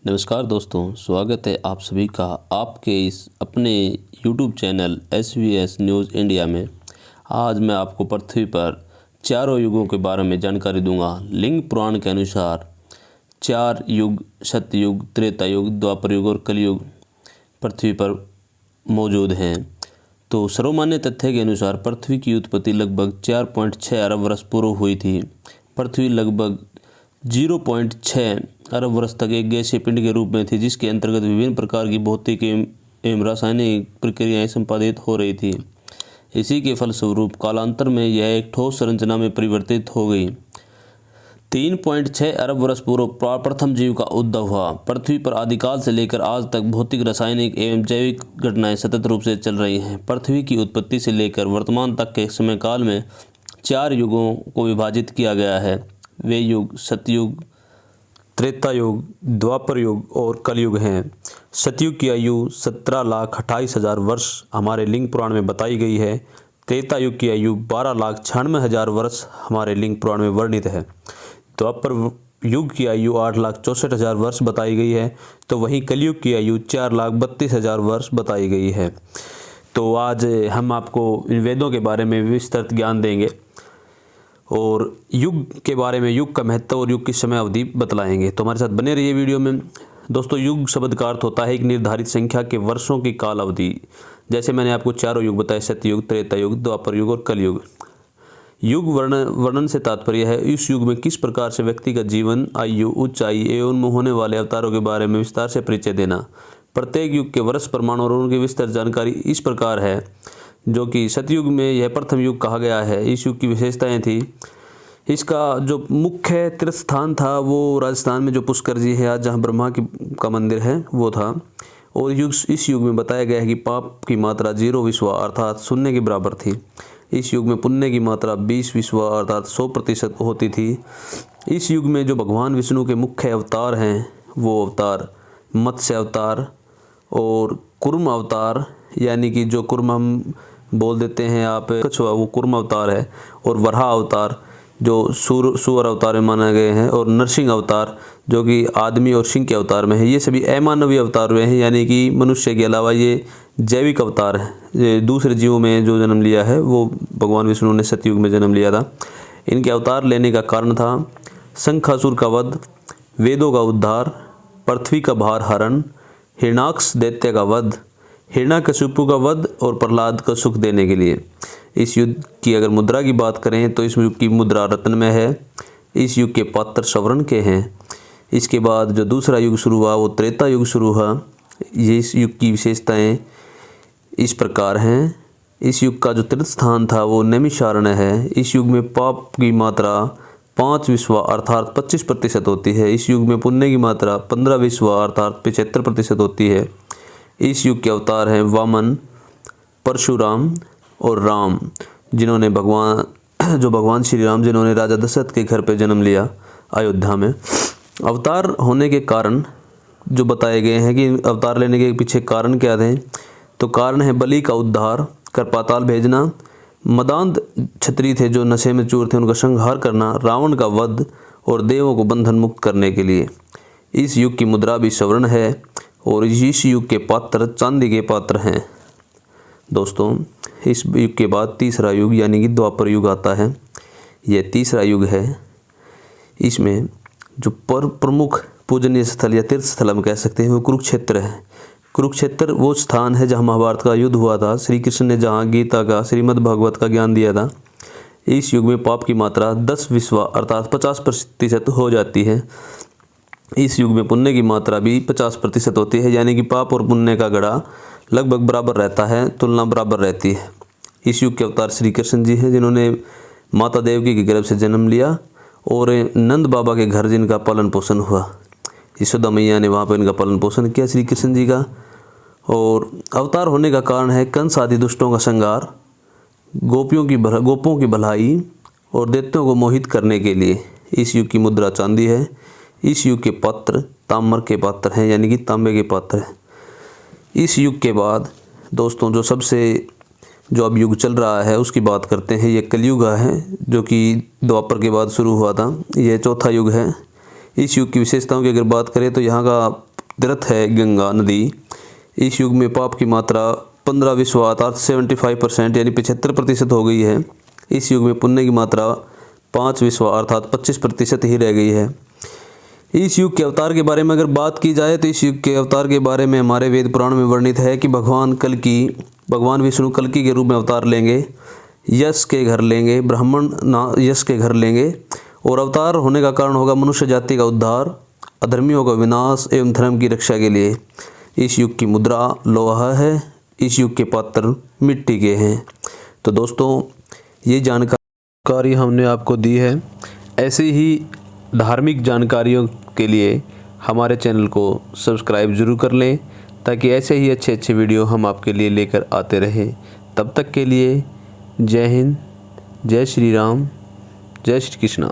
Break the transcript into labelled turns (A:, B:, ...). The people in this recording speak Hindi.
A: नमस्कार दोस्तों, स्वागत है आप सभी का आपके इस अपने YouTube channel SVS news India में। आज मैं आपको पृथ्वी पर चारों युगों के बारे में जानकारी दूंगा। लिंग पुराण के अनुसार 4 युग सतयुग, त्रेता युग, द्वापर युग और कलयुग पृथ्वी पर मौजूद हैं। तो सर्वमान्य तथ्य के अनुसार पृथ्वी की उत्पत्ति लगभग 4.6 अरब वर्ष पूर्व हुई थी। पृथ्वी लगभग 0.6 अरब वर्ष तक एक गैसीय पिंड के रूप में थी, जिसके अंतर्गत विभिन्न प्रकार की भौतिक एवं रासायनिक प्रक्रियाएं संपादित हो रही थी। इसी के फलस्वरूप कालांतर में यह एक ठोस संरचना में परिवर्तित हो गई। 3.6 अरब वर्ष पूर्व प्रथम जीव का उद्भव हुआ। पृथ्वी पर आदिकाल से लेकर आज तक भौतिक, रासायनिक एवं जैविक घटनाएं सतत रूप से चल रही हैं। पृथ्वी की उत्पत्ति से लेकर वर्तमान तक के समय काल में 4 युगों को विभाजित किया गया है। वे युग सतयुग, त्रेता युग, द्वापर युग और कलयुग हैं। सतयुग की आयु 17,28,000 वर्ष हमारे लिंग पुराण में बताई गई है। त्रेता युग की आयु 12,96,000 वर्ष हमारे लिंग पुराण में वर्णित है। द्वापर युग की आयु 8,64,000 वर्ष बताई गई है। तो वहीं कलयुग की आयु 4,32,000 वर्ष बताई गई है। तो आज हम आपको इन वेदों के बारे में विस्तृत ज्ञान देंगे और युग के बारे में, युग का महत्व और युग की समय अवधि बतलाएंगे। तो हमारे साथ बने रहिए वीडियो में। दोस्तों, युग शब्द का अर्थ होता है एक निर्धारित संख्या के वर्षों की काल अवधि। जैसे मैंने आपको चारों युग बताए, सतयुग, त्रेता युग, द्वापर युग और कलयुग। युग वर्णन से तात्पर्य है इस युग में किस प्रकार से व्यक्ति का जीवन, आयु, ऊंचाई एवं होने वाले अवतारों के बारे में विस्तार से परिचय देना। प्रत्येक युग के वर्ष, प्रमाण और उनकी विस्तृत जानकारी इस प्रकार है, जो कि सतयुग में यह प्रथम युग कहा गया है। इस युग की विशेषताएं थी, इसका जो मुख्य तीर्थ स्थान था वो राजस्थान में जो पुष्कर जी है, आज जहाँ ब्रह्मा का मंदिर है वो था। और इस युग में बताया गया है कि पाप की मात्रा 0 विश्वा अर्थात 0 के बराबर थी। इस युग में पुण्य की मात्रा 20 विश्वा अर्थात 100% होती थी। इस युग में जो भगवान विष्णु के मुख्य अवतार हैं वो अवतार मत्स्य अवतार और कुर्म अवतार, यानी कि जो कुर्म हम बोल देते हैं आप कछुआ, वो कुर्म अवतार है। और वराह अवतार जो सूअर अवतार में माने गए हैं। और नरसिंह अवतार जो कि आदमी और सिंह के अवतार में है। ये सभी अमानवीय अवतार हुए हैं, यानी कि मनुष्य के अलावा ये जैविक अवतार है। ये दूसरे जीवों में जो जन्म लिया है वो भगवान विष्णु ने सतयुग में जन्म लिया था। इनके अवतार लेने का कारण था शंखासुर का वध, वेदों का उद्धार, पृथ्वी का भार हरण, हिरणाक्ष दैत्य का वध, हिरण्यकशिपु का वध और प्रहलाद को सुख देने के लिए। इस युग की अगर मुद्रा की बात करें तो इस युग की मुद्रा रत्न में है। इस युग के पात्र स्वर्ण के हैं। इसके बाद जो दूसरा युग शुरू हुआ वो त्रेता युग शुरू हुआ। ये इस युग की विशेषताएं इस प्रकार हैं। इस युग का जो तीर्थ स्थान था वो नैमिषारण्य है। इस युग में पाप की मात्रा 5 विश्वा अर्थात 25% होती है। इस युग में पुण्य की मात्रा 15 विश्वा अर्थात 75% होती है। इस युग के अवतार हैं वामन, परशुराम और राम, जिन्होंने भगवान श्री राम जिन्होंने राजा दशरथ के घर पे जन्म लिया अयोध्या में। अवतार होने के कारण जो बताए गए हैं कि अवतार लेने के पीछे कारण क्या थे, तो कारण है बलि का उद्धार कर पाताल भेजना, मदांध क्षत्रिय थे जो नशे में चूर थे उनका संहार करना, रावण का वध और देवों को बंधन मुक्त करने के लिए। इस युग की मुद्रा भी स्वर्ण है और इस युग के पात्र चांदी के पात्र हैं। दोस्तों, इस युग के बाद तीसरा युग यानी कि द्वापर युग आता है। यह तीसरा युग है। इसमें जो प्रमुख पूजनीय स्थल या तीर्थ स्थल हम कह सकते हैं वो कुरुक्षेत्र है। कुरुक्षेत्र वो स्थान है जहाँ महाभारत का युद्ध हुआ था। श्री कृष्ण ने जहाँ गीता का, श्रीमद् भागवत का ज्ञान दिया था। इस युग में पाप की मात्रा 10 विश्वा अर्थात 50% हो जाती है। इस युग में पुण्य की मात्रा भी 50% होती है, यानी कि पाप और पुण्य का गड़ा लगभग बराबर रहता है, तुलना बराबर रहती है। इस युग के अवतार श्री कृष्ण जी हैं, जिन्होंने माता देवकी के गर्भ से जन्म लिया और नंद बाबा के घर जिनका पालन पोषण हुआ। यशोदा मैया ने वहाँ पर इनका पालन पोषण किया श्री कृष्ण जी का। और अवतार होने का कारण है कंस आदि दुष्टों का संहार, गोपों की भलाई और दैत्यों को मोहित करने के लिए। इस युग की मुद्रा चांदी है। इस युग के पात्र ताम्र के पात्र हैं, यानी कि तांबे के पात्र हैं। इस युग के बाद दोस्तों जो अब युग चल रहा है उसकी बात करते हैं। ये कलयुग है जो कि द्वापर के बाद शुरू हुआ था। यह चौथा युग है। इस युग की विशेषताओं की अगर बात करें तो यहाँ का तीर्थ है गंगा नदी। इस युग में पाप की मात्रा 15 अर्थात 75% यानी 75% हो गई है। इस युग में पुण्य की मात्रा 5 अर्थात 25% ही रह गई है। इस युग के अवतार के बारे में अगर बात की जाए तो इस युग के अवतार के बारे में हमारे वेद पुराण में वर्णित है कि भगवान विष्णु कल्कि के रूप में अवतार लेंगे, यश के घर लेंगे, ब्राह्मण यश के घर लेंगे और अवतार होने का कारण होगा मनुष्य जाति का उद्धार, अधर्मियों का विनाश एवं धर्म की रक्षा के लिए। इस युग की मुद्रा लोहा है, इस युग के पात्र मिट्टी के हैं। तो दोस्तों, ये जानकारी हमने आपको दी है। ऐसे ही धार्मिक जानकारियों के लिए हमारे चैनल को सब्सक्राइब ज़रूर कर लें, ताकि ऐसे ही अच्छे अच्छे वीडियो हम आपके लिए लेकर आते रहें। तब तक के लिए जय हिंद, जय श्री राम, जय श्री कृष्णा।